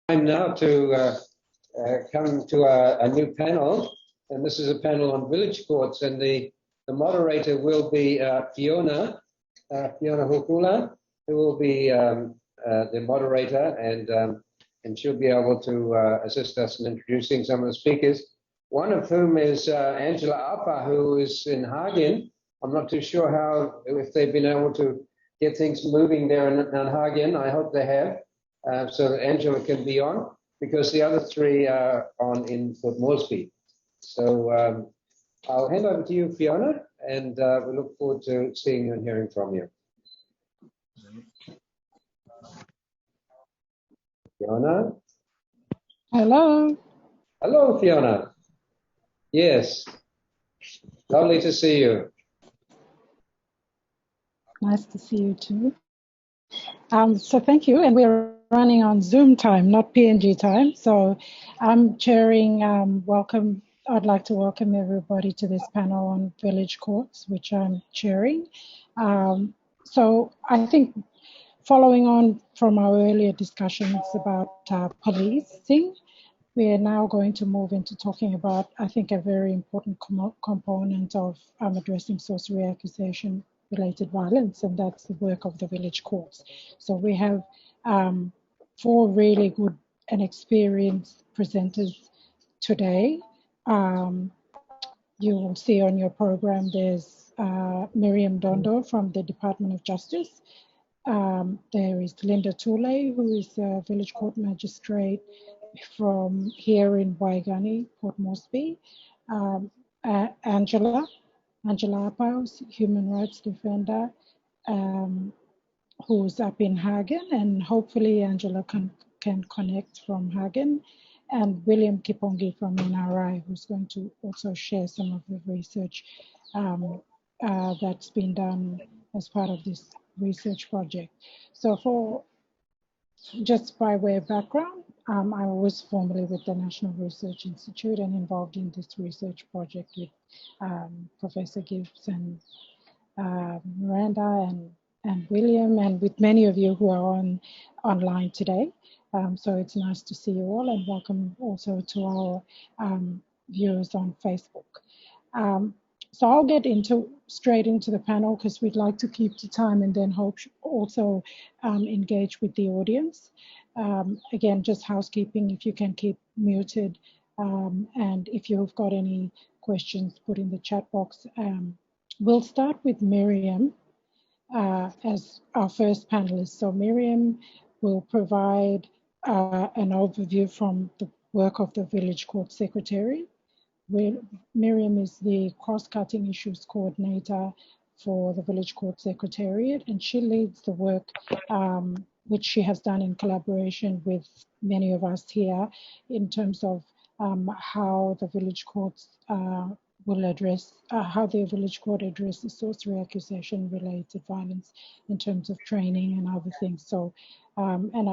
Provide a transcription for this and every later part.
Time now to come to a new panel, and this is a panel on village courts, and the moderator will be Fiona Hukula, who will be the moderator, and she'll be able to assist us in introducing some of the speakers, one of whom is Angela Appa, who is in Hagen. I'm not too sure if they've been able to get things moving there in Hagen. I hope they have. So that Angela can be on, because the other three are on in Port Moresby. So I'll hand over to you, Fiona, and we look forward to seeing you and hearing from you. Fiona? Hello. Hello, Fiona. Yes. Lovely to see you. Nice to see you too. So thank you, and we're running on Zoom time, not PNG time. So I'm chairing, I'd like to welcome everybody to this panel on village courts, which I'm chairing. So I think following on from our earlier discussions about policing, we are now going to move into talking about, I think, a very important component of addressing sorcery accusation related violence, and that's the work of the village courts. So we have 4 really good and experienced presenters today. You will see on your program there's Miriam Dondo from the Department of Justice. There is Linda Tule, who is a village court magistrate from here in Waigani, Port Moresby. Angela Appaus, human rights defender, who's up in Hagen, and hopefully Angela can connect from Hagen, and William Kipongi from NRI, who's going to also share some of the research that's been done as part of this research project. So just by way of background, I was formerly with the National Research Institute and involved in this research project with Professor Gibbs and Miranda and William, and with many of you who are online today. So it's nice to see you all, and welcome also to our viewers on Facebook. So I'll get straight into the panel, because we'd like to keep to time and then hope also engage with the audience. Again, just housekeeping, if you can keep muted, and if you've got any questions, put in the chat box. We'll start with Miriam as our first panelist. So Miriam will provide an overview from the work of the Village Court Secretary. Miriam is the cross-cutting issues coordinator for the Village Court Secretariat, and she leads the work which she has done in collaboration with many of us here in terms of how the village courts will address, how the village court addresses sorcery accusation related violence in terms of training and other things. So, and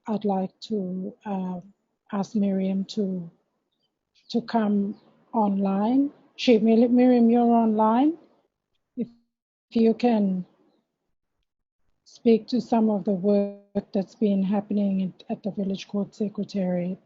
I'd like to ask Miriam to come online. Miriam, you're online. If you can speak to some of the work that's been happening at the Village Court Secretariat.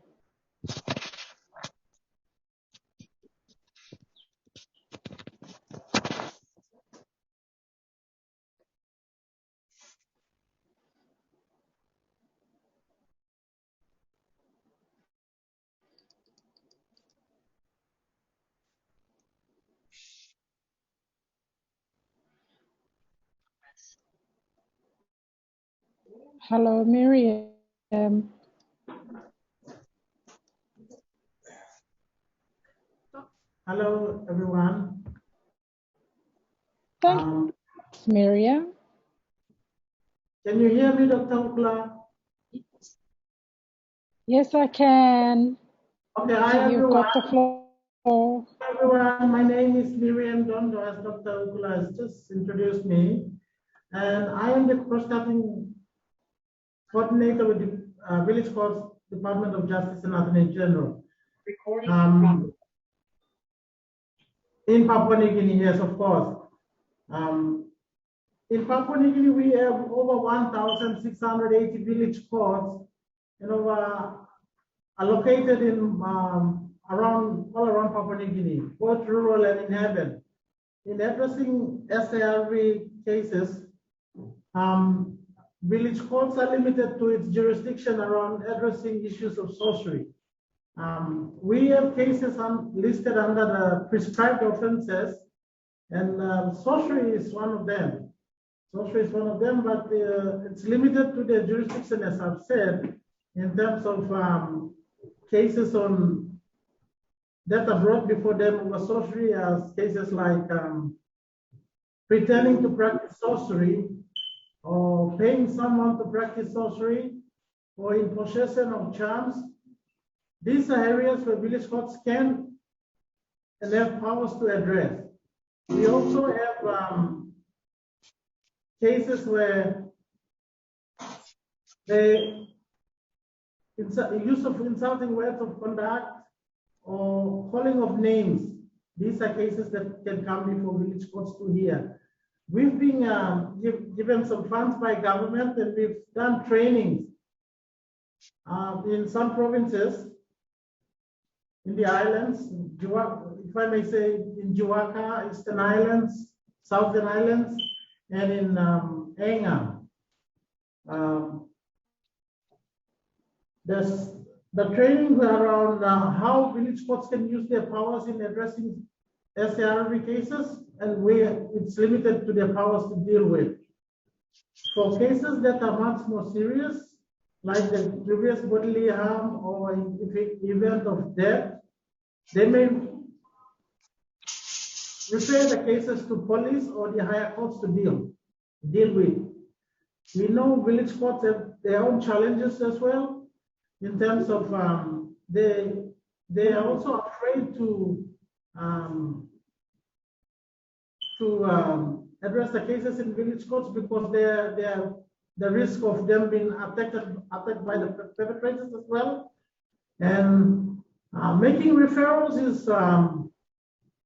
Hello, Miriam. Hello, everyone. Thanks, Miriam. Can you hear me, Dr. Ukla? Yes, I can. Okay, hi, everyone. You've got the floor. Hi, everyone. My name is Miriam Dondo, as Dr. Ukla has just introduced me. And I am the cross-cutting coordinator with the Village Courts Department of Justice and Attorney General. In Papua New Guinea, yes, of course. In Papua New Guinea, we have over 1,680 village courts are located in all around Papua New Guinea, both rural and in urban. In addressing SARV cases, village courts are limited to its jurisdiction around addressing issues of sorcery. We have cases listed under the prescribed offences, and sorcery is one of them. Sorcery is one of them, but it's limited to the jurisdiction, as I've said, in terms of cases on that are brought before them over sorcery, as cases like pretending to practice sorcery, or paying someone to practice sorcery, or in possession of charms. These are areas where village courts can and have powers to address. We also have cases where the use of insulting words of conduct or calling of names, these are cases that can come before village courts to hear. We've been given some funds by government, and we've done trainings in some provinces in the islands, if I may say, in Juwaka, Eastern Islands, Southern Islands, and in Enga. The training around how village courts can use their powers in addressing SARV cases, and where it's limited to their powers to deal with. For cases that are much more serious, like the previous bodily harm or event of death, they may refer the cases to police or the higher courts to deal with. We know village courts have their own challenges as well, in terms of they are also afraid to address the cases in village courts because they're the risk of them being attacked by the perpetrators as well. And making referrals is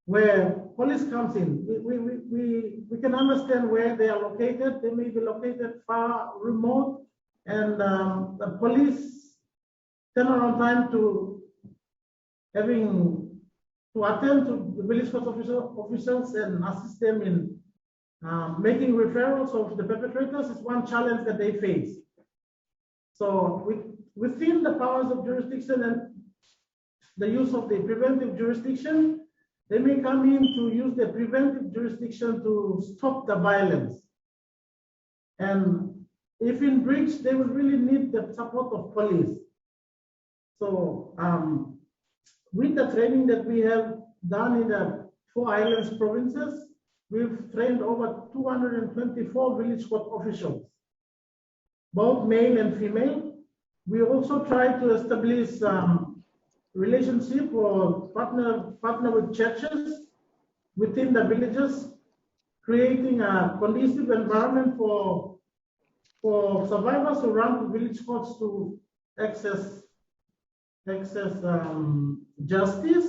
where police comes in. We can understand where they are located. They may be located far remote, and the police turnaround time to attend to the village court officials and assist them in making referrals of the perpetrators is one challenge that they face. So within the powers of jurisdiction and the use of the preventive jurisdiction, they may come in to use the preventive jurisdiction to stop the violence. And if in breach, they will really need the support of police. So with the training that we have done in the 4 islands provinces, we've trained over 224 village court officials, both male and female. We also try to establish relationship or partner with churches within the villages, creating a conducive environment for survivors who run to village courts to access justice.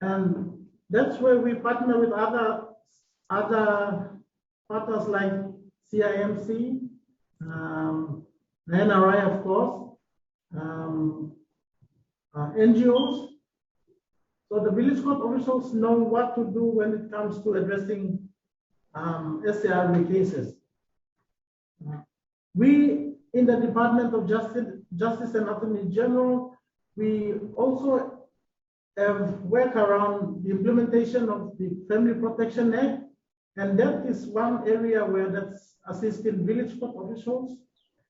And that's where we partner with other partners like CIMC, NRI, of course, NGOs. So the village court officials know what to do when it comes to addressing SARV cases. We in the Department of Justice and Attorney General, we also have work around the implementation of the Family Protection Act, and that is one area where that's assisting village court officials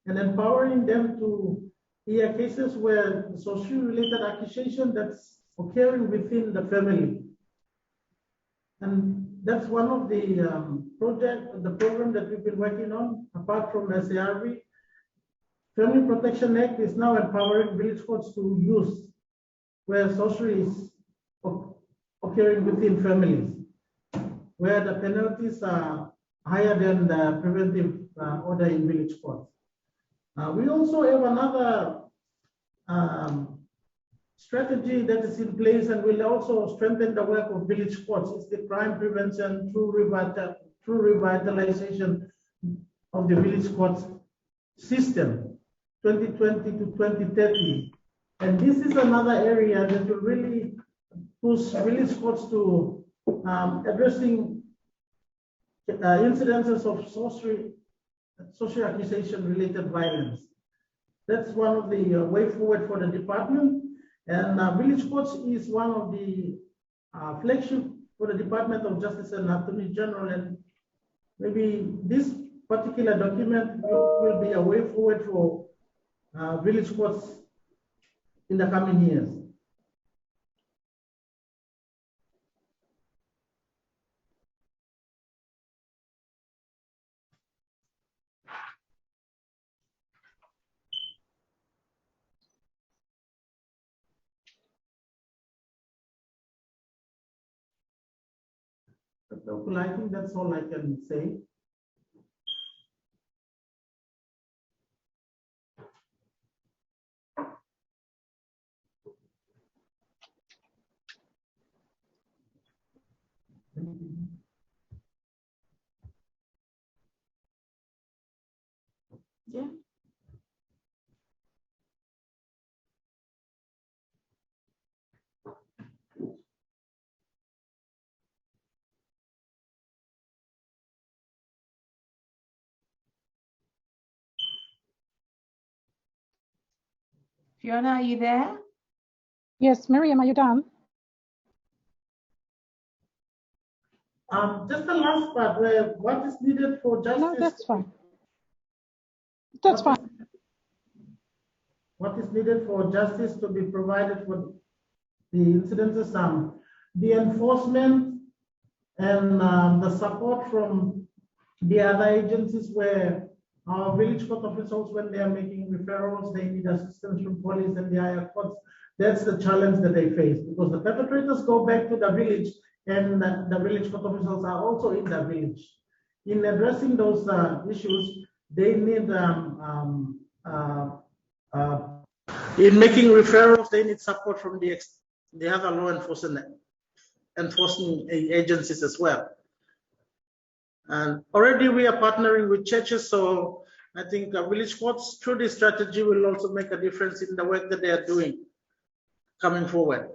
and empowering them to hear cases where social-related accusation that's occurring within the family. And that's one of the program that we've been working on, apart from SARV. Family Protection Act is now empowering village courts to use where sorcery is occurring within families, where the penalties are higher than the preventive order in village courts. We also have another strategy that is in place and will also strengthen the work of village courts. It's the crime prevention through revitalization of the village courts system. 2020 to 2030. And this is another area that will really push village courts to addressing incidences of sorcery, social accusation related violence. That's one of the way forward for the department. And village courts is one of the flagship for the Department of Justice and Attorney General. And maybe this particular document will be a way forward for village courts in the coming years. I think that's all I can say. Yeah. Fiona, are you there? Yes, Miriam, are you done? Just the last part where what is needed for justice. No, that's fine. That's fine. What is needed for justice to be provided for the incidences, the enforcement and the support from the other agencies where our village court officials, when they are making referrals, they need assistance from police and the higher courts. That's the challenge that they face, because the perpetrators go back to the village and the village court officials are also in the village. In addressing those issues, they need in making referrals, they need support from the other law enforcement agencies as well. And already we are partnering with churches, so I think village courts through this strategy will also make a difference in the work that they are doing coming forward.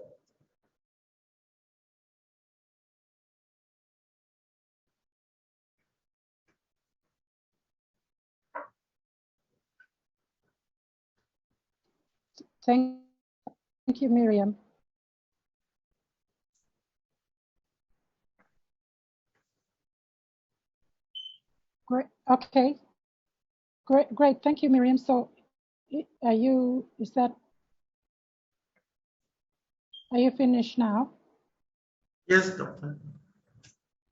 Thank you, Miriam. Great. Okay. Great. Thank you, Miriam. So, are you finished now? Yes, Doctor.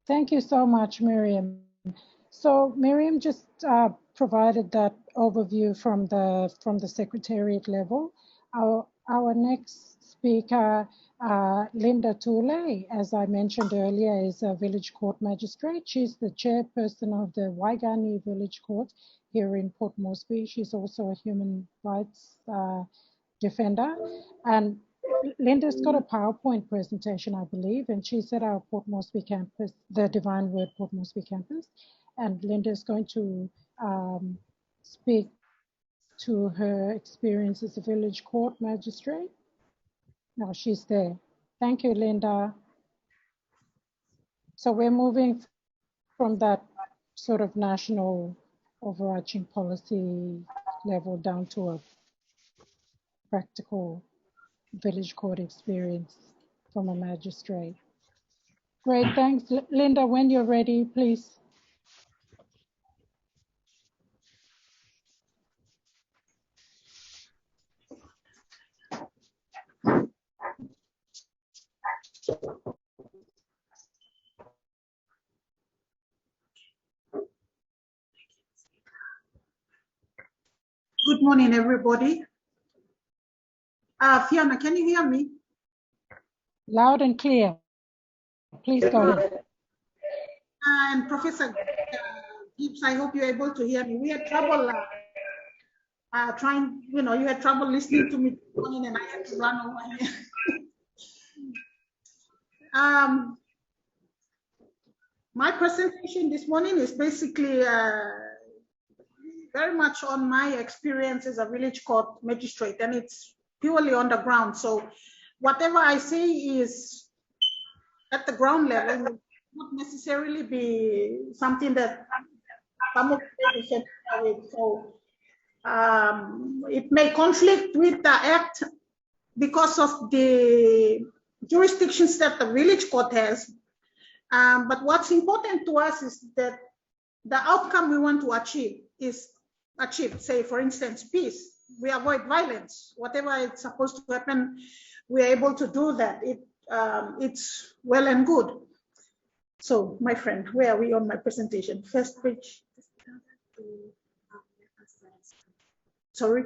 Thank you so much, Miriam. So Miriam just provided that overview from the secretariat level. Our next speaker, Linda Tule, as I mentioned earlier, is a village court magistrate. She's the chairperson of the Waigani Village Court here in Port Moresby. She's also a human rights defender. And Linda's got a PowerPoint presentation, I believe, and she's at our Port Moresby campus, the Divine Word Port Moresby campus. And Linda's going to speak to her experience as a village court magistrate. No, she's there. Thank you, Linda. So we're moving from that sort of national overarching policy level down to a practical village court experience from a magistrate. Great, thanks. Linda, when you're ready, please. Good morning, everybody. Fiona, can you hear me? Loud and clear. Please go ahead. And Professor Gibbs, I hope you're able to hear me. We had trouble you had trouble listening to me this morning and I had to run over here. My presentation this morning is basically very much on my experience as a village court magistrate, and it's purely on the ground. So whatever I say is at the ground level will not necessarily be something that some of the said. So it may conflict with the act because of the jurisdictions that the village court has. But what's important to us is that the outcome we want to achieve is achieved. Say, for instance, peace. We avoid violence. Whatever it's supposed to happen, we're able to do that. It's well and good. So, my friend, where are we on my presentation? First page. Sorry.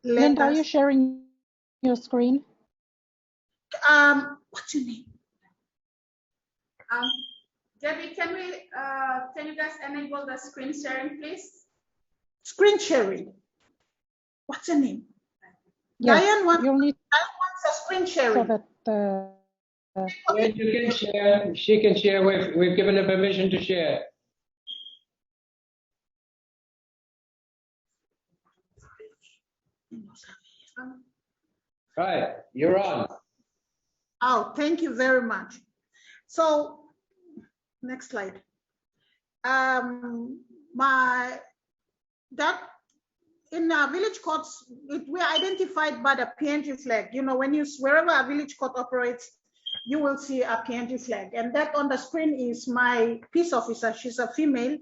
Linda, are you sharing your screen? What's your name? Debbie, can you guys enable the screen sharing, please? Screen sharing. What's your name? Yes, Diane wants a screen sharing. so that Yeah, you can share. She can share. We've given her permission to share. Right, you're on. Oh, thank you very much. So, next slide. In our village courts, we are identified by the PNG flag. You know, wherever a village court operates, you will see a PNG flag. And that on the screen is my peace officer. She's a female.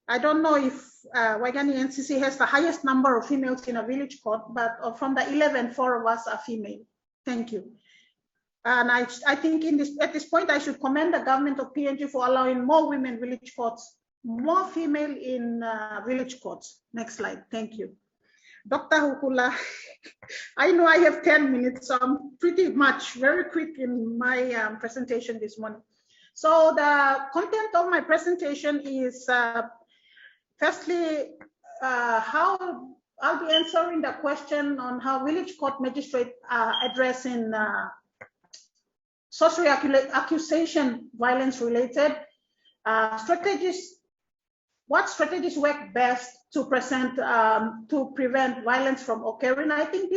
I don't know if Waigani NCC has the highest number of females in a village court, but from the 11, 4 of us are female. Thank you. And I think at this point, I should commend the government of PNG for allowing more women village courts, more female in village courts. Next slide. Thank you. Dr. Hukula, I know I have 10 minutes, so I'm pretty much very quick in my presentation this morning. So the content of my presentation is firstly, how I'll be answering the question on how village court magistrates are addressing sorcery accusation violence related strategies. What strategies work best to to prevent violence from occurring? I think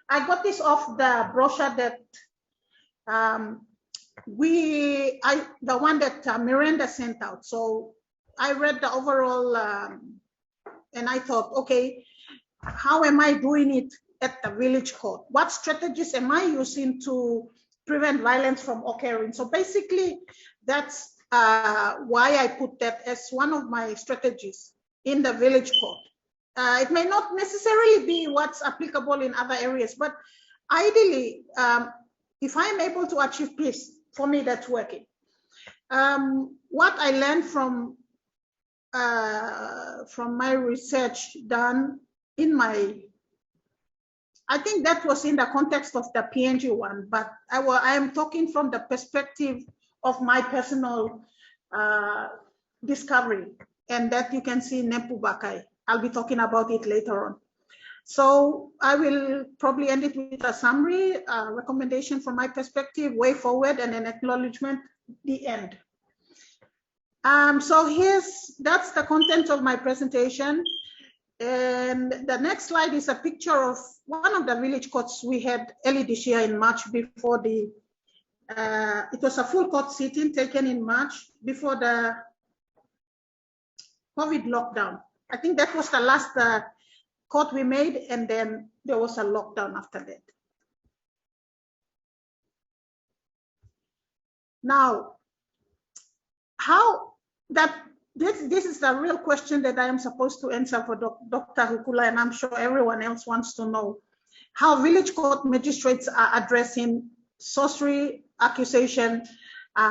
I got this off the brochure that the one that Miranda sent out. So I read the overall and I thought, okay, how am I doing it at the village court? What strategies am I using to prevent violence from occurring? So basically, that's why I put that as one of my strategies in the village court. It may not necessarily be what's applicable in other areas, but ideally, if I'm able to achieve peace, for me, that's working. What I learned from my research done in I think that was in the context of the PNG one, but I am talking from the perspective of my personal discovery, and that you can see in Nepu Bakai. I'll be talking about it later on. So I will probably end it with a summary, recommendation from my perspective, way forward, and an acknowledgement, the end. So that's the content of my presentation. And the next slide is a picture of one of the village courts we had early this year in March before it was a full court sitting taken in March before the COVID lockdown. I think that was the last court we made, and then there was a lockdown after that. Now, this is the real question that I am supposed to answer for Dr. Hukula, and I'm sure everyone else wants to know how village court magistrates are addressing sorcery accusation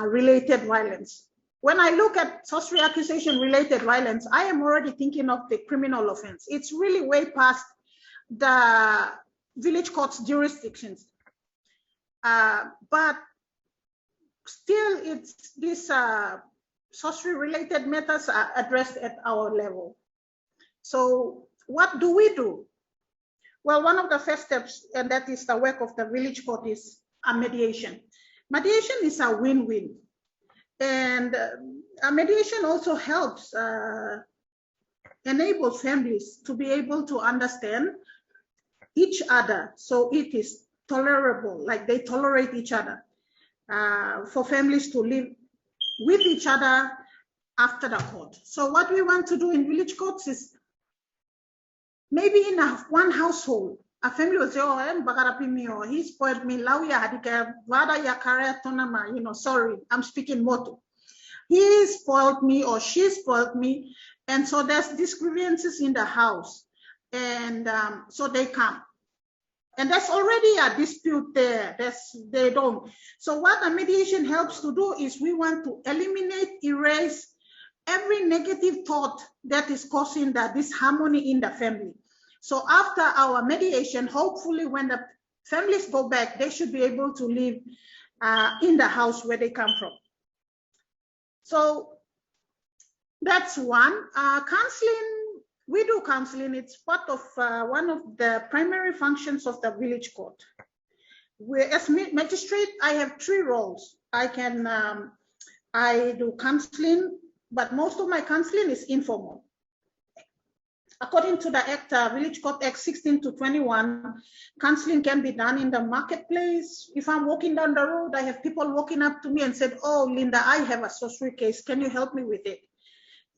related violence. When I look at sorcery accusation related violence, I am already thinking of the criminal offense. It's really way past the village court's jurisdictions. But still, it's this sorcery related matters are addressed at our level. So what do we do? Well, one of the first steps, and that is the work of the village court, is a mediation. Mediation is a win-win. And mediation also helps, enables families to be able to understand each other, so it is tolerable, like they tolerate each other, for families to live with each other after the court. So what we want to do in village courts is, maybe in one household, a family will say, oh, I'm Bagarapimi, or he spoiled me, Lauya Hadika, Vada Yakare Tonama, you know, sorry, I'm speaking Motu. He spoiled me or she spoiled me. And so there's discrepancies in the house. And so they come. And there's already a dispute there. They don't. So what a mediation helps to do is we want to eliminate, erase every negative thought that is causing that disharmony in the family. So after our mediation, hopefully when the families go back, they should be able to live in the house where they come from. So that's one. Counseling, we do counseling. It's part of one of the primary functions of the village court. As magistrate, I have 3 roles. I do counseling, but most of my counseling is informal. According to the Act, Village Court Act 16 to 21, counseling can be done in the marketplace. If I'm walking down the road, I have people walking up to me and said, oh, Linda, I have a sorcery case. Can you help me with it?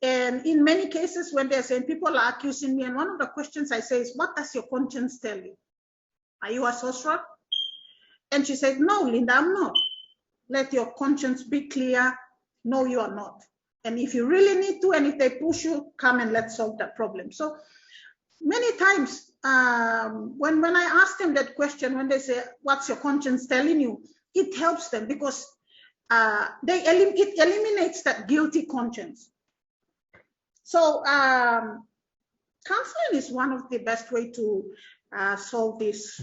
And in many cases, when they're saying people are accusing me, and one of the questions I say is, what does your conscience tell you? Are you a sorcerer? And she said, no, Linda, I'm not. Let your conscience be clear. No, you are not. And if you really need to, and if they push you, come and let's solve that problem. So many times when I ask them that question, when they say, what's your conscience telling you? It helps them because it eliminates that guilty conscience. So counseling is one of the best way to solve this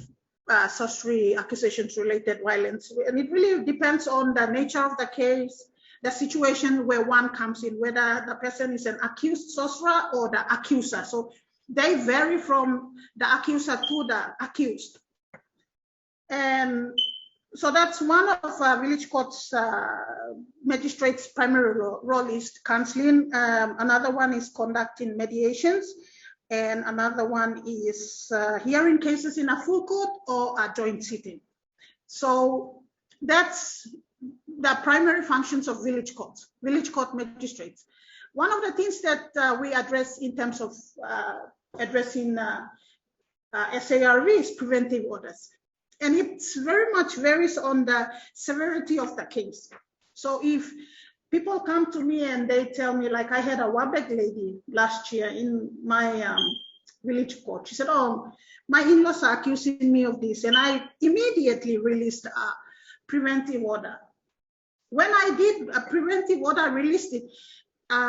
sorcery accusations related violence. And it really depends on the nature of the case, the situation where one comes in, whether the person is an accused sorcerer or the accuser. So they vary from the accuser to the accused. And so that's one of village court's magistrates' primary role is counseling. Another one is conducting mediations. And another one is hearing cases in a full court or a joint sitting. So that's the primary functions of village courts, village court magistrates. One of the things that we address in terms of addressing SARV is preventive orders. And it's very much varies on the severity of the case. So if people come to me and they tell me, like I had a Wabek lady last year in my village court. She said, oh, my in-laws are accusing me of this. And I immediately released a preventive order. When I did a preventive order, released it,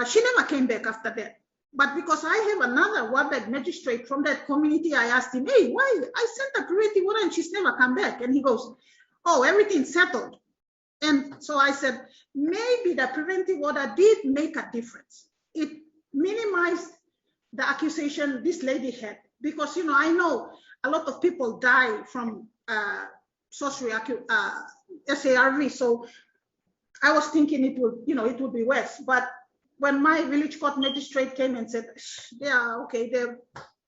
she never came back after that. But because I have another Wabek magistrate from that community, I asked him, hey, why? I sent a preventive order and she's never come back. And he goes, oh, everything's settled. And so I said, maybe the preventive order did make a difference. It minimized the accusation this lady had. Because, you know, I know a lot of people die from sorcery, SARV. So I was thinking it would, you know, it would be worse. But when my village court magistrate came and said, yeah, okay,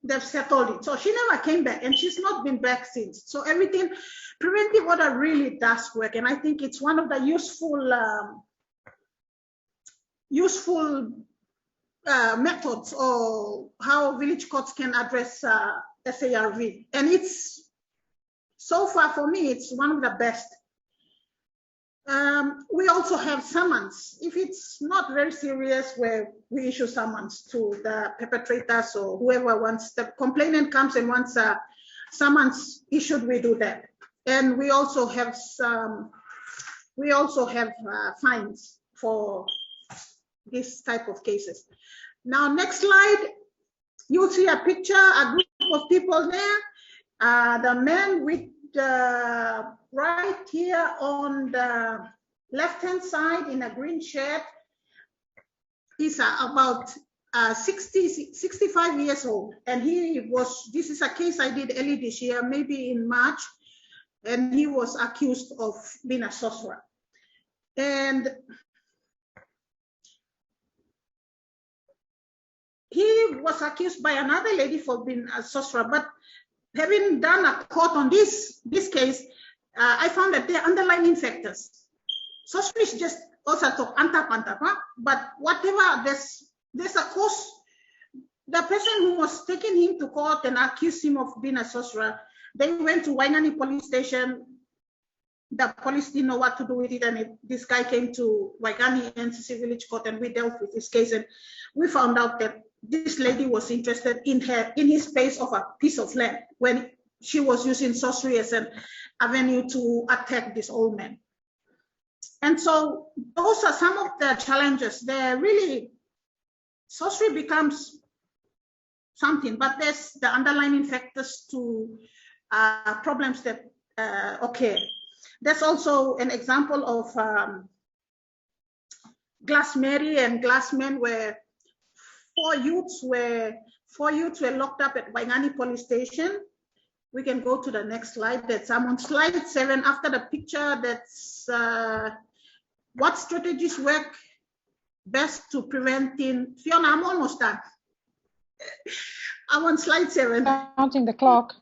they've settled it. So she never came back and she's not been back since. So everything, preventive order really does work. And I think it's one of the useful methods or how village courts can address SARV. And it's, so far for me, it's one of the best. We also have summons. If it's not very serious, where we issue summons to the perpetrators or whoever wants, the complainant comes and wants a summons issued, we do that. And we also have fines for this type of cases. Now, next slide, you'll see a picture, a group of people there. The man with right here on the left-hand side in a green shirt is about 65 years old. And this is a case I did early this year, maybe in March, and he was accused of being a sorcerer. And he was accused by another lady for being a sorcerer, but having done a court on this case, I found that there are underlying factors. Sorcery is just also to antap, but whatever, there's a cause. The person who was taking him to court and accused him of being a sorcerer, they went to Wainani police station. The police didn't know what to do with it, and this guy came to Waigani NCC village court, and we dealt with his case, and we found out that this lady was interested in his space of a piece of land when she was using sorcery as an avenue to attack this old man. And so those are some of the challenges. They're really, sorcery becomes something, but there's the underlying factors to problems that occur. There's also an example of Glass Mary and Glass Men, where four youths were locked up at Waingani police station. We can go to the next slide. I'm on slide 7 after the picture. That's what strategies work best to preventing. Fiona, I'm almost done. I'm on slide 7. Counting the clock.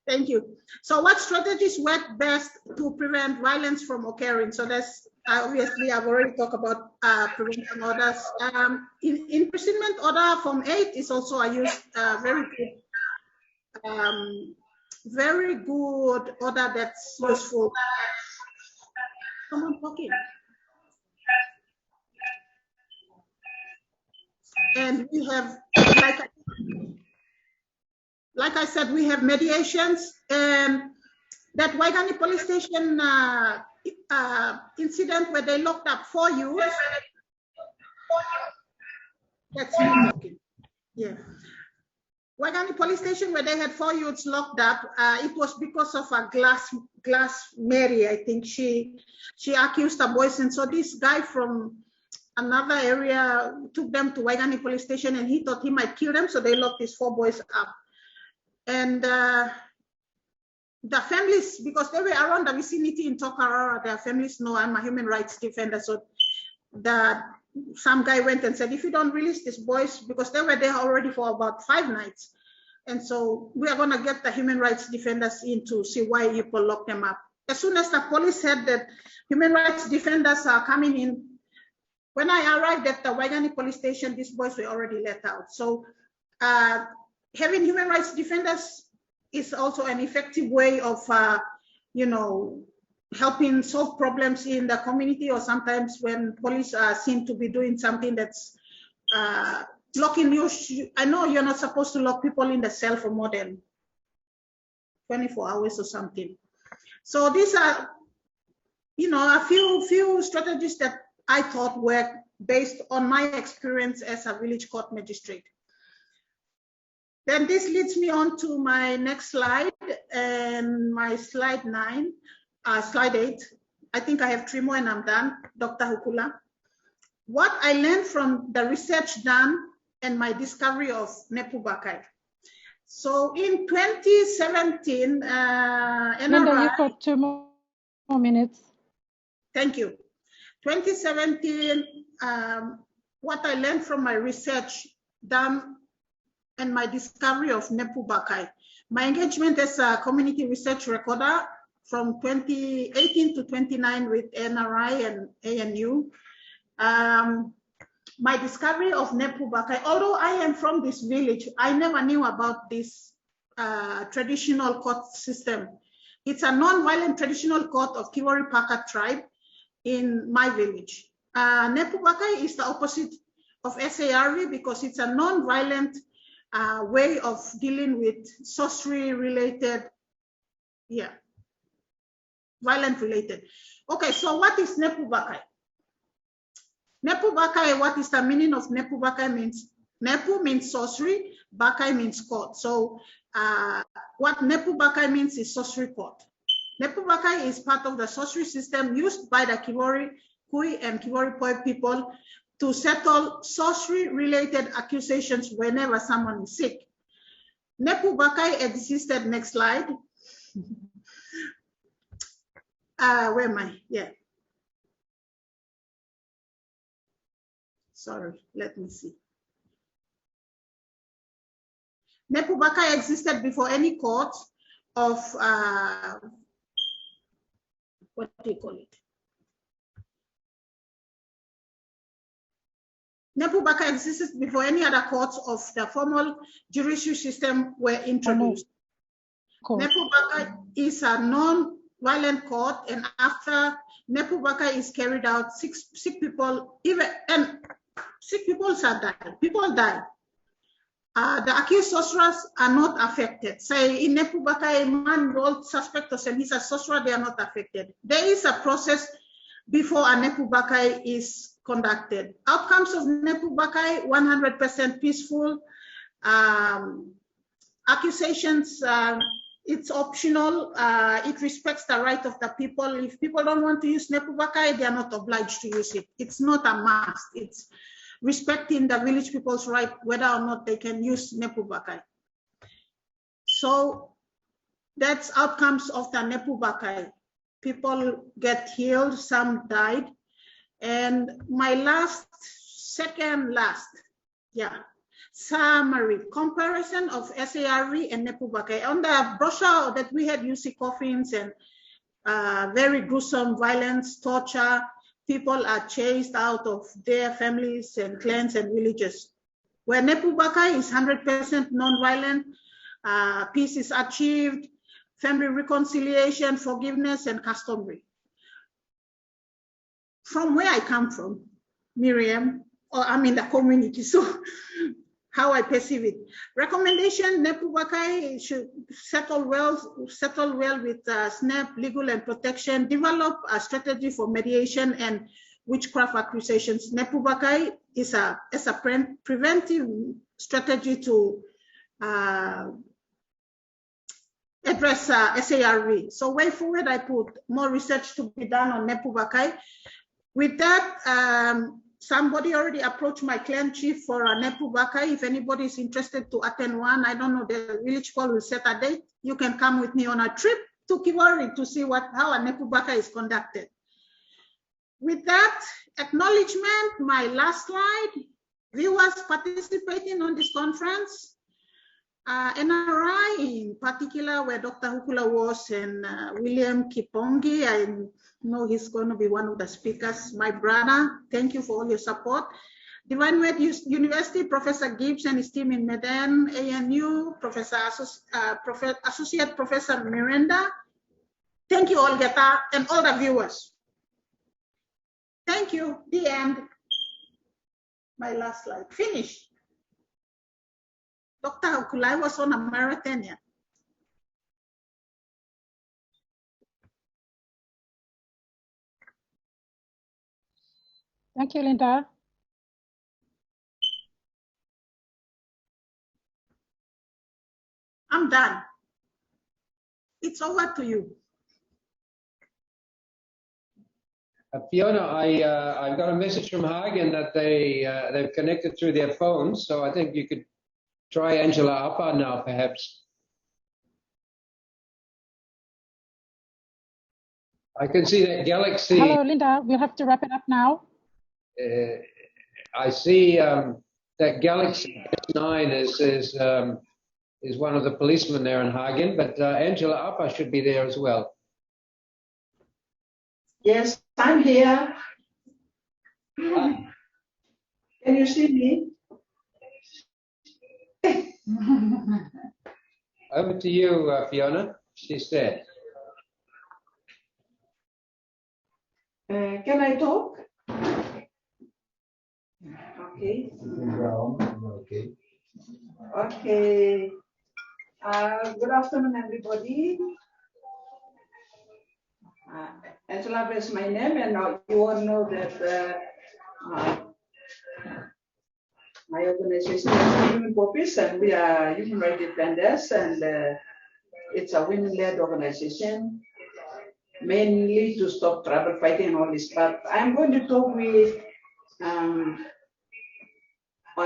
Thank you. So what strategies work best to prevent violence from occurring? So that's obviously I've already talked about prevention orders. Imprisonment order Form 8 is also a very good order that's useful. Someone talking. And we have, like I said, we have mediations, and that Waigani police station incident where they locked up 4 youths. That's me talking. Yeah. Waigani police station where they had 4 youths locked up. It was because of a Glass Mary. I think she accused the boys, and so this guy from another area took them to Waigani police station, and he thought he might kill them, so they locked these 4 boys up. And the families, because they were around the vicinity in Tokarara, their families know I'm a human rights defender. So some guy went and said, if you don't release these boys, because they were there already for about 5 nights. And so we are gonna get the human rights defenders in to see why people lock them up. As soon as the police said that human rights defenders are coming in, when I arrived at the Waigani police station, these boys were already let out. So having human rights defenders is also an effective way of, helping solve problems in the community, or sometimes when police seem to be doing something that's locking you. I know you're not supposed to lock people in the cell for more than 24 hours or something. So these are, a few strategies that I thought work based on my experience as a village court magistrate. Then this leads me on to my next slide, and my slide 8. I think I have 3 more and I'm done, Dr. Hukula. What I learned from the research done and my discovery of Nepu Bakai. So in 2017, Linda, you've got 2 more minutes. Thank you. 2017, what I learned from my research done and my discovery of Nepu Bakai. My engagement as a community research recorder from 2018 to 29 with NRI and ANU. My discovery of Nepu Bakai, although I am from this village, I never knew about this traditional court system. It's a non-violent traditional court of Kiwari Pakat tribe in my village. Nepu Bakai is the opposite of SARV because it's a non-violent way of dealing with sorcery related, violent related. Okay, so what is Nepu Bakai? Nepu Bakai, what is the meaning of Nepu Bakai means? Nepu means sorcery, Bakai means court. So what Nepu Bakai means is sorcery court. Nepu Bakai is part of the sorcery system used by the Kiwari Kui and Kiwari Poi people to settle sorcery-related accusations whenever someone is sick. Nepu Bakai existed, next slide. Where am I? Yeah. Sorry, let me see. Nepu Bakai existed before any court of, what do you call it? Nepu Bakai existed before any other courts of the formal judicial system were introduced. Nepu Bakai is a non-violent court, and after Nepu Bakai is carried out, six people are died. People died. The accused sorcerers are not affected. Say in Nepu Bakai, man, all suspects and he's a sorcerer, they are not affected. There is a process before a Nepu Bakai is conducted. Outcomes of Nepu Bakai, 100% peaceful. Accusations, it's optional. It respects the right of the people. If people don't want to use Nepu Bakai, they are not obliged to use it. It's not a must. It's respecting the village people's right, whether or not they can use Nepu Bakai. So that's outcomes of the Nepu Bakai. People get healed, some died. And my summary, comparison of SARV and Nepu Bakai. On the brochure that we had, you see coffins and very gruesome violence, torture. People are chased out of their families and clans and villages. Where Nepu Bakai is 100% non-violent, peace is achieved, family reconciliation, forgiveness, and customary. From where I come from, Miriam, or I'm in the community, so how I perceive it. Recommendation, Nepu Bakai should settle well with SNAP, legal and protection, develop a strategy for mediation and witchcraft accusations. Nepu Bakai is a preventive strategy to address SARV. So way forward, I put more research to be done on Nepu Bakai. With that, somebody already approached my clan chief for a Nepu Bakai. If anybody is interested to attend one, I don't know, the village call will set a date. You can come with me on a trip to Kiwari to see how a Nepu Bakai is conducted. With that acknowledgement, my last slide, viewers participating on this conference, NRI in particular, where Dr. Hukula was, and William Kipongi, I know he's going to be one of the speakers. My brother, thank you for all your support. Divine Word University, Professor Gibbs and his team in Medan, ANU, Associate Professor Miranda. Thank you, Olgeta, and all the viewers. Thank you. The end. My last slide. Finished. Dr. Hukula was on a marathon. Yeah. Thank you, Linda. I'm done. It's over to you. Fiona, I got a message from Hagen that they've connected through their phones, so I think you could try Angela Appa now, perhaps. I can see that Galaxy. Hello, Linda. We'll have to wrap it up now. I see that Galaxy 9 is one of the policemen there in Hagen, but Angela Appa should be there as well. Yes, I'm here. Can you see me? Over to you, Fiona. She's there. Can I talk? Okay. Okay. Okay. Good afternoon, everybody. Angela is my name, and you all know that my organization is Human Poppies, and we are human rights defenders, and it's a women-led organization, mainly to stop tribal fighting and all this. But I'm going to talk with on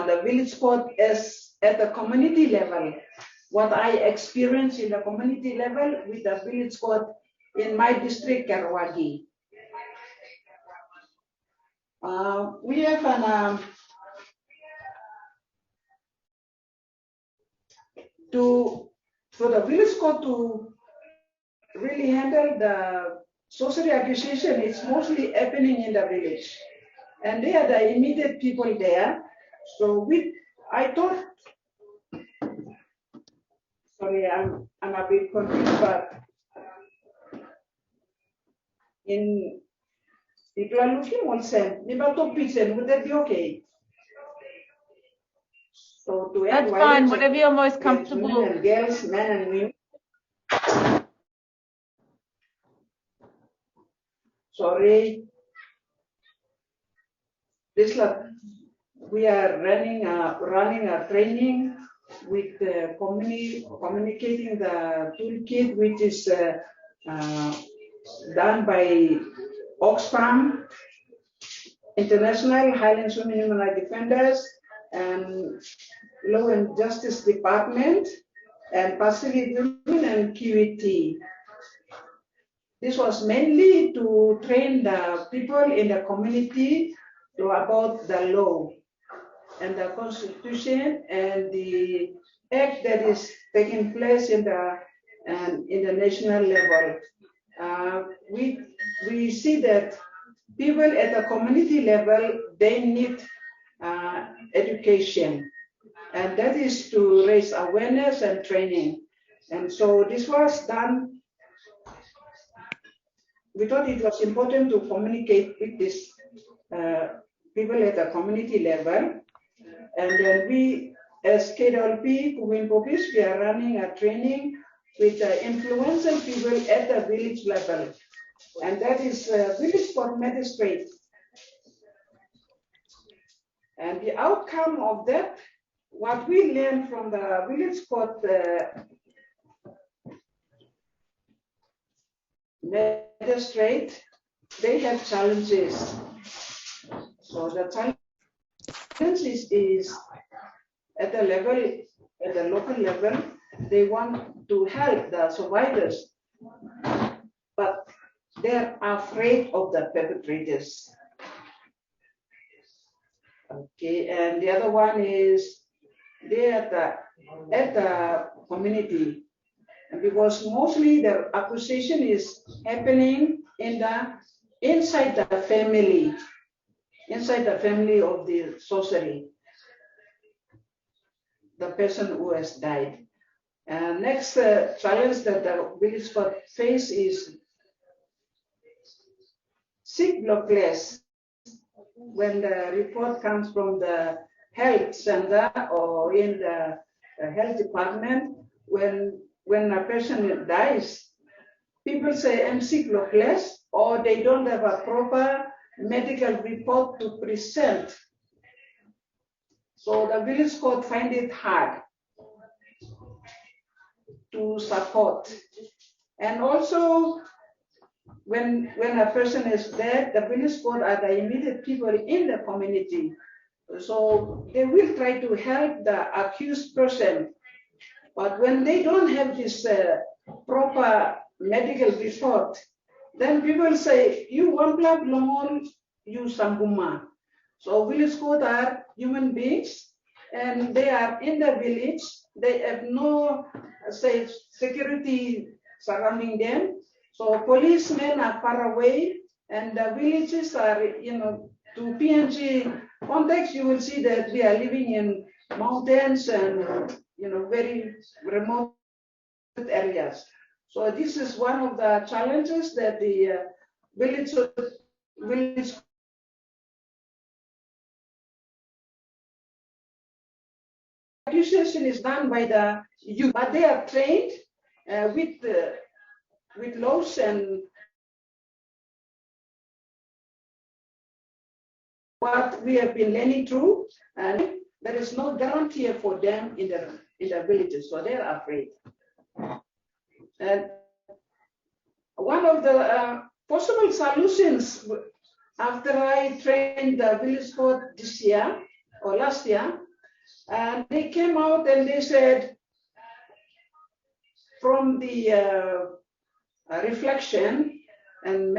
the village court as at the community level, what I experienced in the community level with the village court in my district, Karawagi. We have an for the village court to really handle the sorcery accusation, it's mostly happening in the village. And they are the immediate people there. So I thought, sorry, I'm a bit confused, but people are looking also, would that be okay? So to That's fine, whatever you're most comfortable. Women and girls, men and women. Sorry. We are running a training with communicating the toolkit, which is done by Oxfam, International Highlands Women Human Rights Defenders, and Law and Justice Department, and Pacific Women and QET. This was mainly to train the people in the community about the law and the constitution and the act that is taking place in the national level. We see that people at the community level, they need education, and that is to raise awareness and training. And so this was done. We thought it was important to communicate with these people at the community level. And then we, as KWP, Kuwin Popis, we are running a training with influential people at the village level. And that is village court magistrate. And the outcome of that, what we learned from the village court magistrate, they have challenges. So the challenge is at the level, at the local level, they want to help the survivors, but they're afraid of the perpetrators. Okay, and the other one is they at the community, because mostly the accusation is happening inside the family of the sorcery, the person who has died. Next challenge that the village court face is sick blockless. When the report comes from the health center or in the health department, when a person dies, people say I'm sick blockless, or they don't have a proper medical report to present. So the village court find it hard to support. And also, when a person is dead, the village court are the immediate people in the community. So they will try to help the accused person. But when they don't have this proper medical report, then people say, you one blood long, you sambuma. So village court are human beings, and they are in the village. They have no security surrounding them. So policemen are far away, and the villages are, to PNG context, you will see that we are living in mountains and, very remote areas. So this is one of the challenges that the village accusation is done by the youth, but they are trained with laws and what we have been learning through, and there is no guarantee for them in the villages, so they are afraid. And one of the possible solutions, after I trained the village court this year or last year, and they came out and they said, from the reflection, and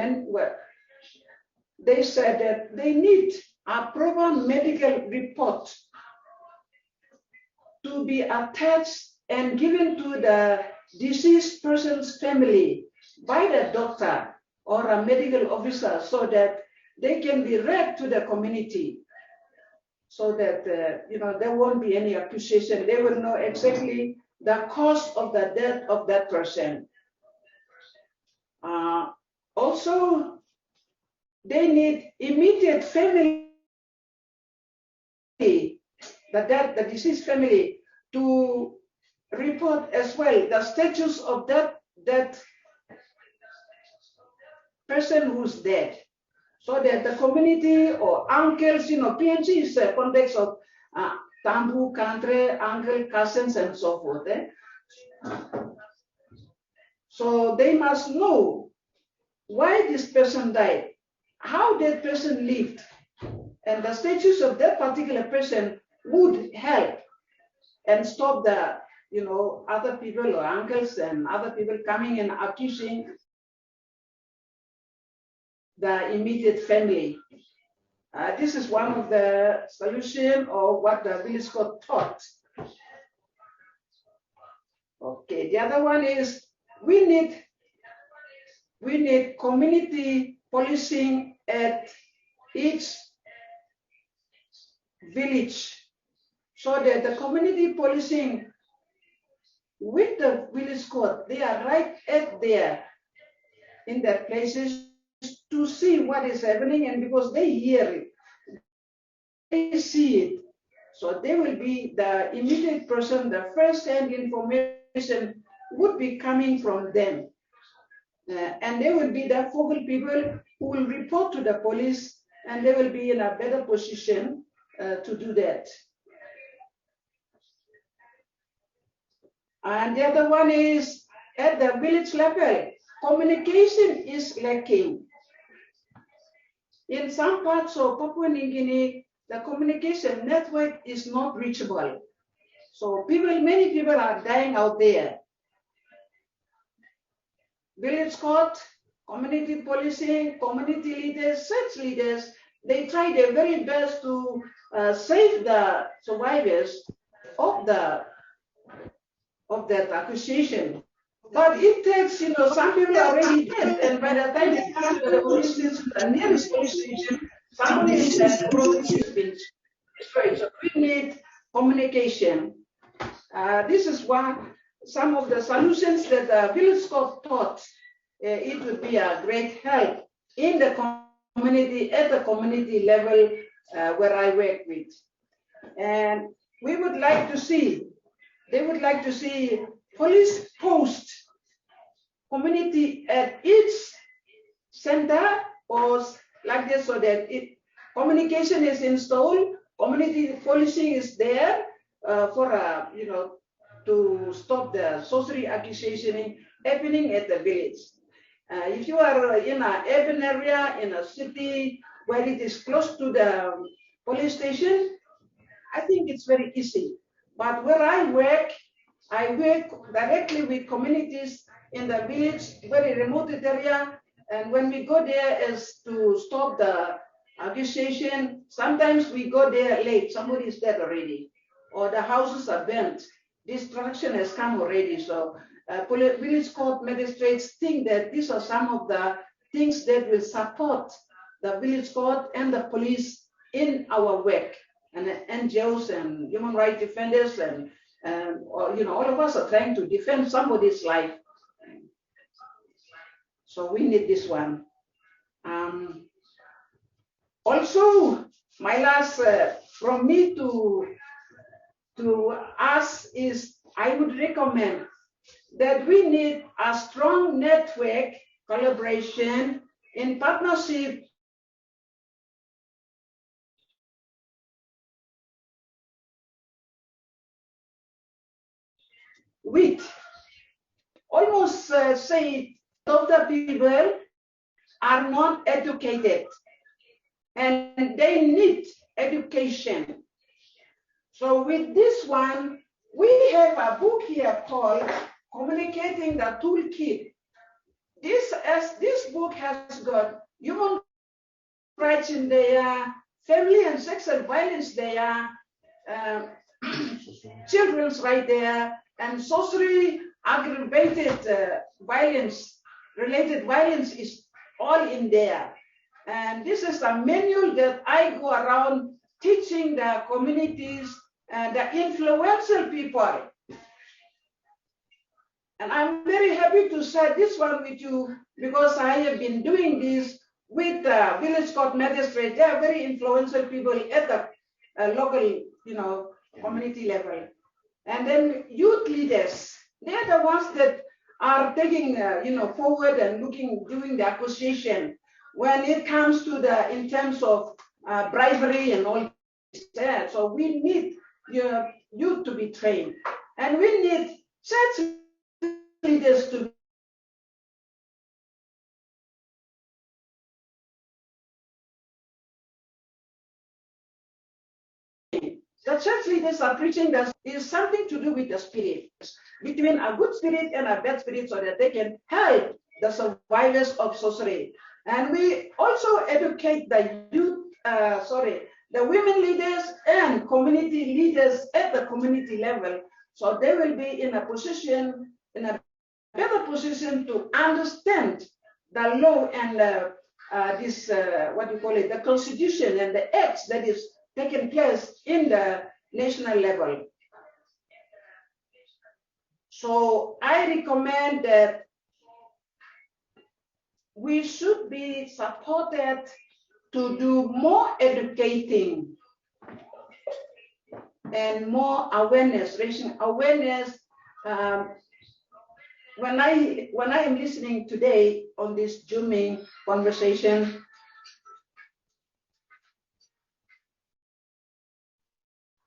they said that they need a proper medical report to be attached and given to the deceased person's family by the doctor or a medical officer so that they can be read to the community so that there won't be any accusation. They will know exactly the cause of the death of that person. Also, they need immediate family, the deceased family, to report as well the status of that person who's dead, so that the community or uncles, PNC is a context of Tambu, country, uncle, cousins, and so forth. So they must know why this person died, how that person lived, and the status of that particular person would help and stop the other people or uncles and other people coming and accusing the immediate family. This is one of the solutions or what the village court taught. Okay, the other one is we need community policing at each village, so that the community policing with the village court, they are right at there in their places to see what is happening, and because they hear it, they see it. So they will be the immediate person, the first-hand information would be coming from them. And they will be the focal people who will report to the police, and they will be in a better position to do that. And the other one is at the village level, communication is lacking. In some parts of Papua New Guinea, the communication network is not reachable. So many people are dying out there. Village court, community policing, community leaders, such leaders, they try their very best to save the survivors of that accusation. But it takes, some people are already dead, and by the time they come to the police station, the nearest police station, somebody is dead, the police has been destroyed. So we need communication. This is some of the solutions that the village court thought it would be a great help in the community, at the community level where I work with. And we would like to see, they would like to see police post community at each center or like this, so that communication is installed, community policing is there for to stop the sorcery accusation happening at the village. If you are in an urban area, in a city where it is close to the police station, I think it's very easy. But where I work directly with communities in the village, very remote area, and when we go there is to stop the accusation. Sometimes we go there late, somebody is dead already, or the houses are burnt. Destruction has come already. So village court magistrates think that these are some of the things that will support the village court and the police in our work. And NGOs and human rights defenders and all of us are trying to defend somebody's life. So we need this one. Also, my last from me to us is I would recommend that we need a strong network collaboration in partnership with almost say of the people are not educated and they need education. So with this one, we have a book here called Communicating the Toolkit. This book has got human rights in there, family and sexual violence there, children's right there, And sorcery, aggravated violence, related violence is all in there. And this is a manual that I go around teaching the communities and the influential people. And I'm very happy to share this one with you because I have been doing this with the village court magistrate. They are very influential people at the local, community level. And then youth leaders, they are the ones that are taking, forward and doing the accusation when it comes to in terms of bribery and all that. So we need youth to be trained, and we need church leaders to the church leaders are preaching that is something to do with the spirit, between a good spirit and a bad spirit, so that they can help the survivors of sorcery. And we also educate the youth, the women leaders and community leaders at the community level, so they will be in a better position to understand the law and the constitution and the acts that is taking place in the national level. So I recommend that we should be supported to do more educating and more awareness, raising awareness. When I am listening today on this Zooming conversation,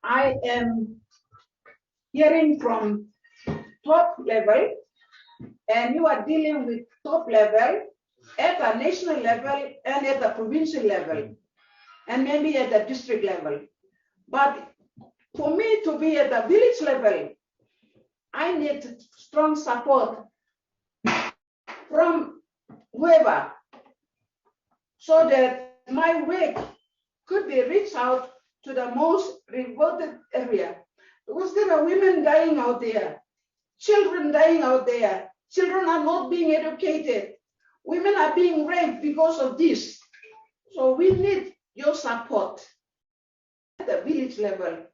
I am hearing from top level, and you are dealing with top level at a national level and at the provincial level, and maybe at the district level. But for me to be at the village level, I need strong support from whoever, so that my work could be reached out to the most remote area. Because there are women dying out there, children dying out there, children are not being educated, women are being raped because of this. So we need your support at the village level.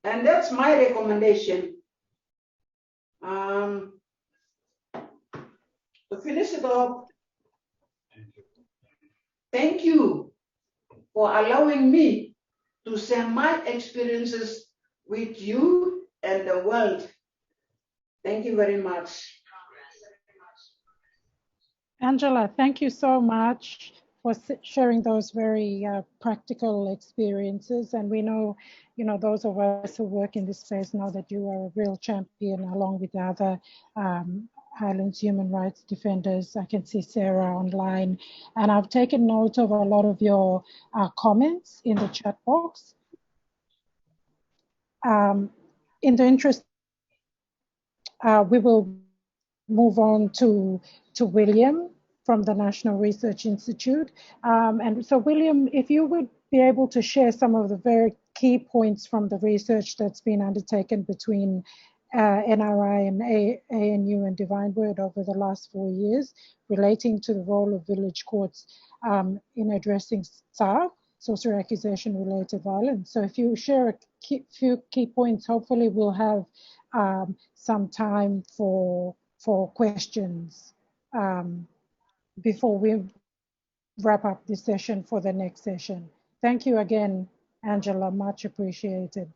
And that's my recommendation. To finish it off, thank you for allowing me to share my experiences with you and the world. Thank you very much. Angela, thank you so much for sharing those very practical experiences. And we know, those of us who work in this space know that you are a real champion along with the other Highlands human rights defenders. I can see Sarah online, and I've taken note of a lot of your comments in the chat box. In the interest, we will move on to William from the National Research Institute. And so William, if you would be able to share some of the very key points from the research that's been undertaken between NRI and ANU and Divine Word over the last 4 years relating to the role of village courts in addressing SARV, sorcery accusation related violence. So if you share a few key points, hopefully we'll have some time for questions before we wrap up this session for the next session. Thank you again, Angela, much appreciated.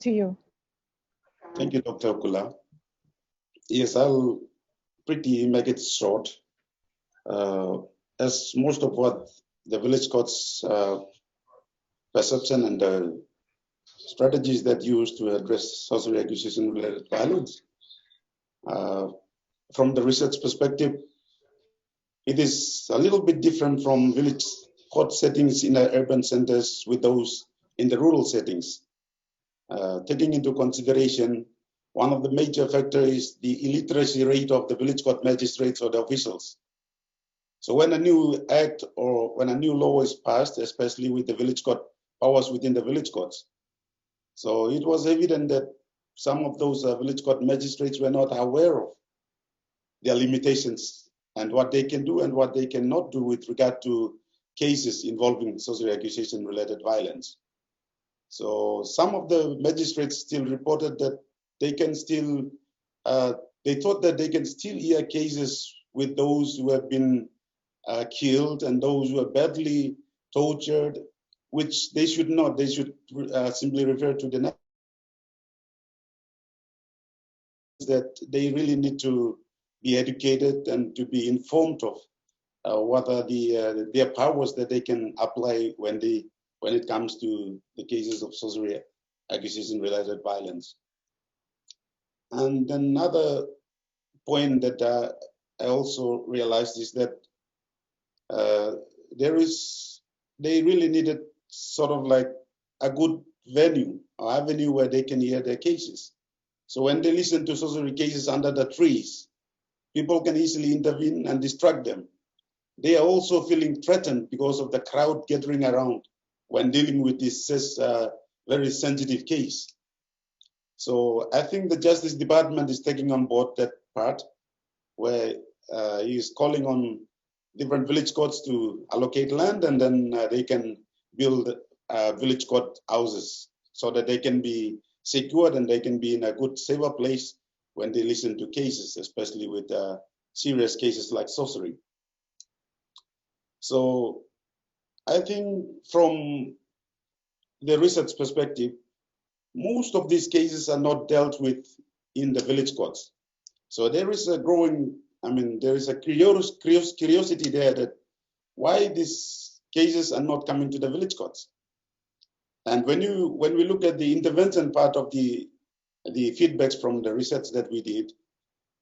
To you. Thank you, Dr. Okula. Yes, I'll pretty make it short. As most of what the village courts perception and the strategies that used to address sorcery accusation related violence, from the research perspective, it is a little bit different from village court settings in the urban centers with those in the rural settings. Taking into consideration, one of the major factors is the illiteracy rate of the village court magistrates or the officials. So when a new act or when a new law is passed, especially with the village court powers within the village courts, So it was evident that some of those village court magistrates were not aware of their limitations and what they can do and what they cannot do with regard to cases involving sorcery accusation related violence. So some of the magistrates still reported that they can still, they thought that they can still hear cases with those who have been killed and those who are badly tortured, which they should not. They should simply refer to the that they really need to be educated and to be informed of what are their powers that they can apply when it comes to the cases of sorcery accusation related violence. And another point that I also realized is that they really needed sort of like a good venue or avenue where they can hear their cases. So when they listen to sorcery cases under the trees, people can easily intervene and distract them. They are also feeling threatened because of the crowd gathering around when dealing with this very sensitive case. So I think the Justice Department is taking on board that part where he is calling on different village courts to allocate land, and then they can build village court houses so that they can be secured and they can be in a good, safer place when they listen to cases, especially with serious cases like sorcery. So I think from the research perspective, most of these cases are not dealt with in the village courts. So there is a growing, there is a curiosity there that why these cases are not coming to the village courts. And when we look at the intervention part of the feedbacks from the research that we did,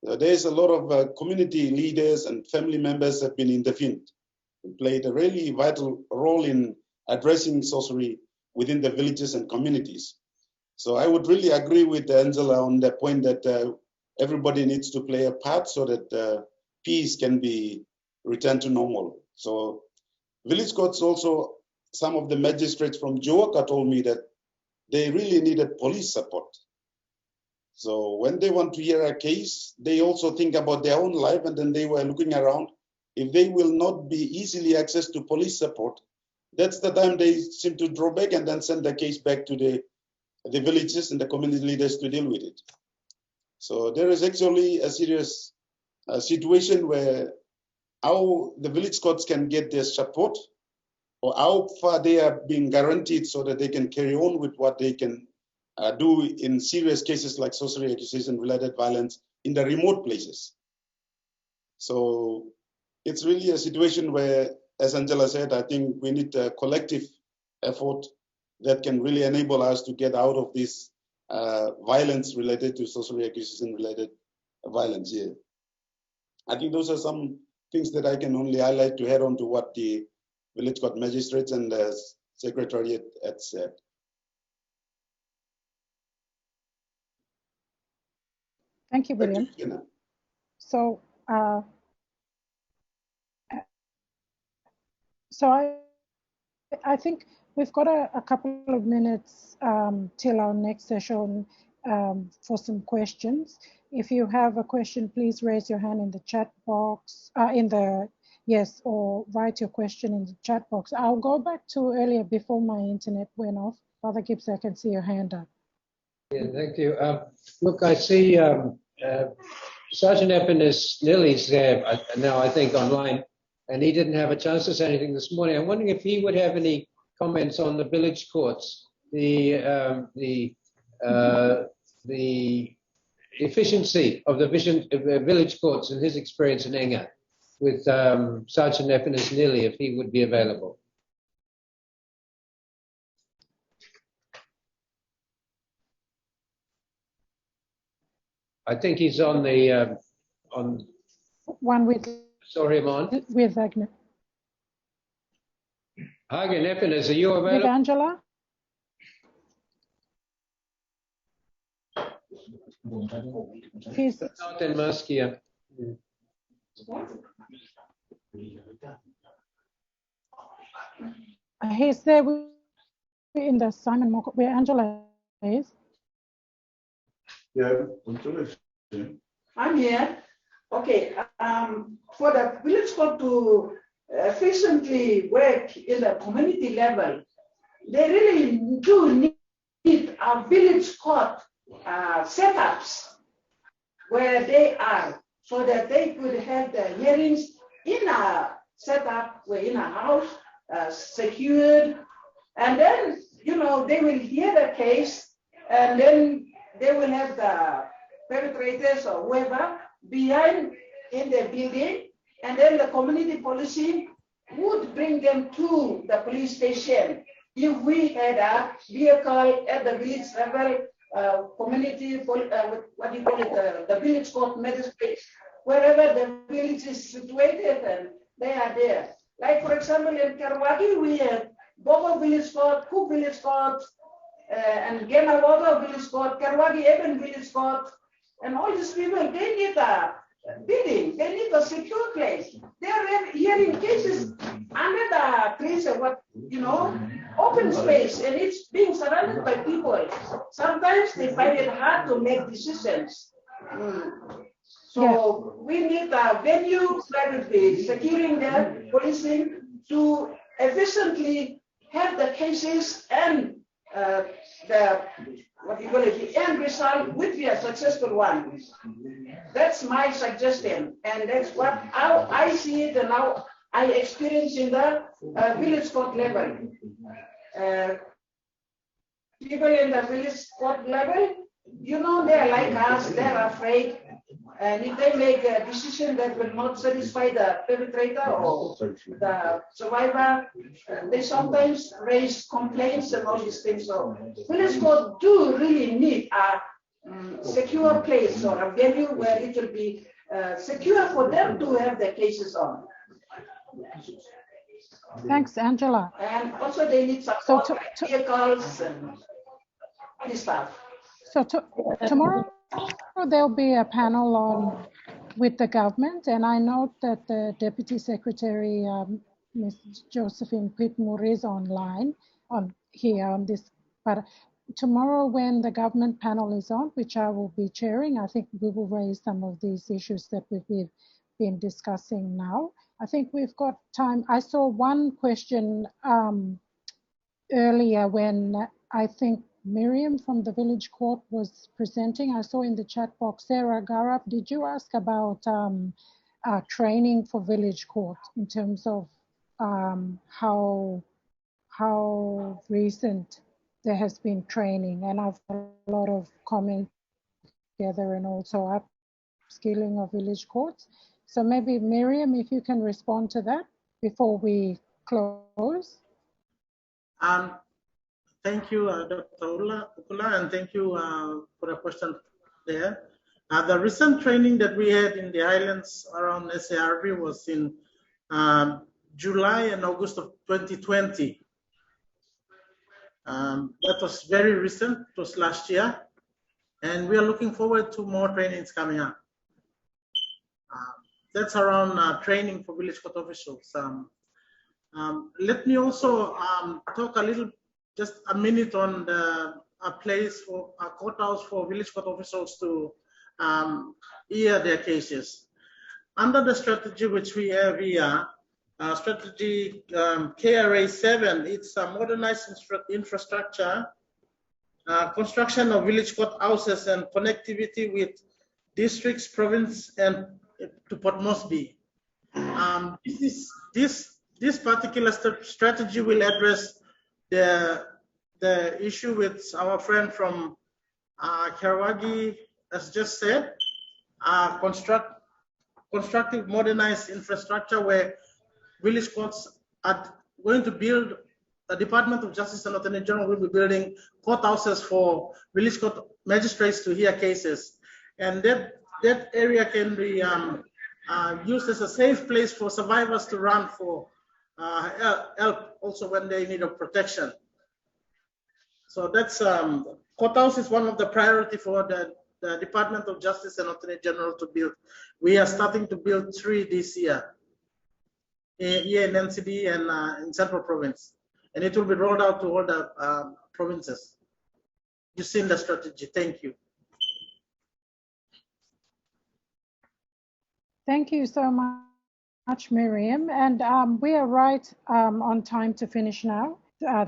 there's a lot of community leaders and family members have been intervened, played a really vital role in addressing sorcery within the villages and communities. So I would really agree with Angela on the point that everybody needs to play a part so that peace can be returned to normal. So village courts also, some of the magistrates from Joaka told me that they really needed police support. So when they want to hear a case, they also think about their own life, and then they were looking around. If they will not be easily accessed to police support, that's the time they seem to draw back and then send the case back to the villages and the community leaders to deal with it. So there is actually a serious situation where how the village courts can get their support, or how far they are being guaranteed so that they can carry on with what they can do in serious cases like sorcery accusation related violence in the remote places. So it's really a situation where, as Angela said, I think we need a collective effort that can really enable us to get out of this violence related to sorcery accusation related violence here. I think those are some things that I can only highlight to head on to what the village court magistrates and the secretariat had said. Thank you, William. So, I think we've got a couple of minutes till our next session for some questions. If you have a question, please raise your hand in the chat box, or write your question in the chat box. I'll go back to earlier before my internet went off. Father Gibbs, I can see your hand up. Yeah, thank you. Look, I see Sergeant Epinis Lilly's there now, I think, online, and he didn't have a chance to say anything this morning. I'm wondering if he would have any comments on the village courts, the efficiency of the village courts and his experience in Enga, with Sergeant Epinis Lilly, if he would be available. I think he's on the one with. Sorry, I'm on. With Agnes. Hagen Epinis, are you available? With Angela? He's out in Muskia. He's there in the Simon Mock, where Angela please. Yeah, I'm here. Okay, for the village court to efficiently work in the community level, they really do need a village court setups where they are, so that they could have the hearings in a setup, where in a house, secured, and then, you know, they will hear the case, and then they will have the perpetrators or whoever behind in the building, and then the community policing would bring them to the police station. If we had a vehicle at the village level, community, what do you call it, the village court magistrates, wherever the village is situated, and they are there. Like, for example, in Karwagi, we have Bogo Village Court, Cook Village Court, and Gemawaga Village Court, Karwagi Eben Village Court, and all these people, they need a building, they need a secure place. They are hearing cases under the trees and what, you know, open space, and it's being surrounded by people. Sometimes they find it hard to make decisions. So we need a venue that will be securing them, policing, to efficiently have the cases and the end result would be a successful one. That's my suggestion, and that's how I see it and how I experience in the village court level. People in the village court level, you know, they're like us, they're afraid. And if they make a decision that will not satisfy the perpetrator or the survivor, they sometimes raise complaints and all these things. So village court do really need a secure place or a venue where it will be secure for them to have their cases on. Thanks, Angela. And also they need support, like vehicles and all this stuff. So tomorrow there'll be a panel on with the government, and I note that the Deputy Secretary, Ms. Josephine Pitmore, is online here on this. But tomorrow, when the government panel is on, which I will be chairing, I think we will raise some of these issues that we've been discussing now. I think we've got time. I saw one question earlier when I think Miriam from the village court was presenting. I saw in the chat box, Sarah Garab, did you ask about training for village court in terms of how recent there has been training? And I've got a lot of comments together, and also upskilling of village courts. So maybe Miriam, if you can respond to that before we close. Thank you, Dr. Ukula, and thank you for the question there. The recent training that we had in the islands around SARV was in July and August of 2020. That was very recent, it was last year, and we are looking forward to more trainings coming up. That's around training for village court officials. Let me also talk a little, just a minute on a place for a courthouse for village court officials to hear their cases. Under the strategy which we have here, strategy KRA 7, it's a modernized infrastructure, construction of village court houses and connectivity with districts, province, and to Port Moresby. This particular strategy will address the issue with our friend from Karawagi, as just said, constructive modernized infrastructure where village courts are going to build. The Department of Justice and Attorney General will be building courthouses for village court magistrates to hear cases, and that area can be used as a safe place for survivors to run for help also when they need a protection. So that's courthouse is one of the priority for the Department of Justice and Attorney General to build. We are starting to build 3 this year here in NCD and in Central Province, and it will be rolled out to all the provinces. you've seen the strategy. Thank you. Thank you so much, Miriam. And we are right on time to finish now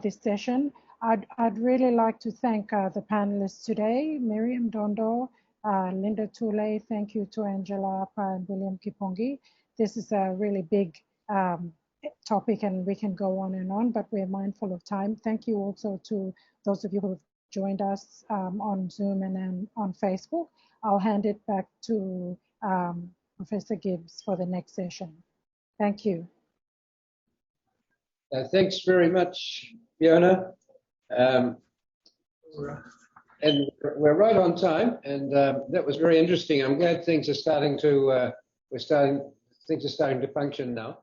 this session. I'd really like to thank the panelists today, Miriam Dondo, Linda Tule. Thank you to Angela Appa and William Kipongi. This is a really big topic and we can go on, but we're mindful of time. Thank you also to those of you who have joined us on Zoom and then on Facebook. I'll hand it back to Professor Gibbs for the next session. Thank you. Thanks very much, Fiona. And we're right on time, and that was very interesting. I'm glad things are starting to things are starting to function now.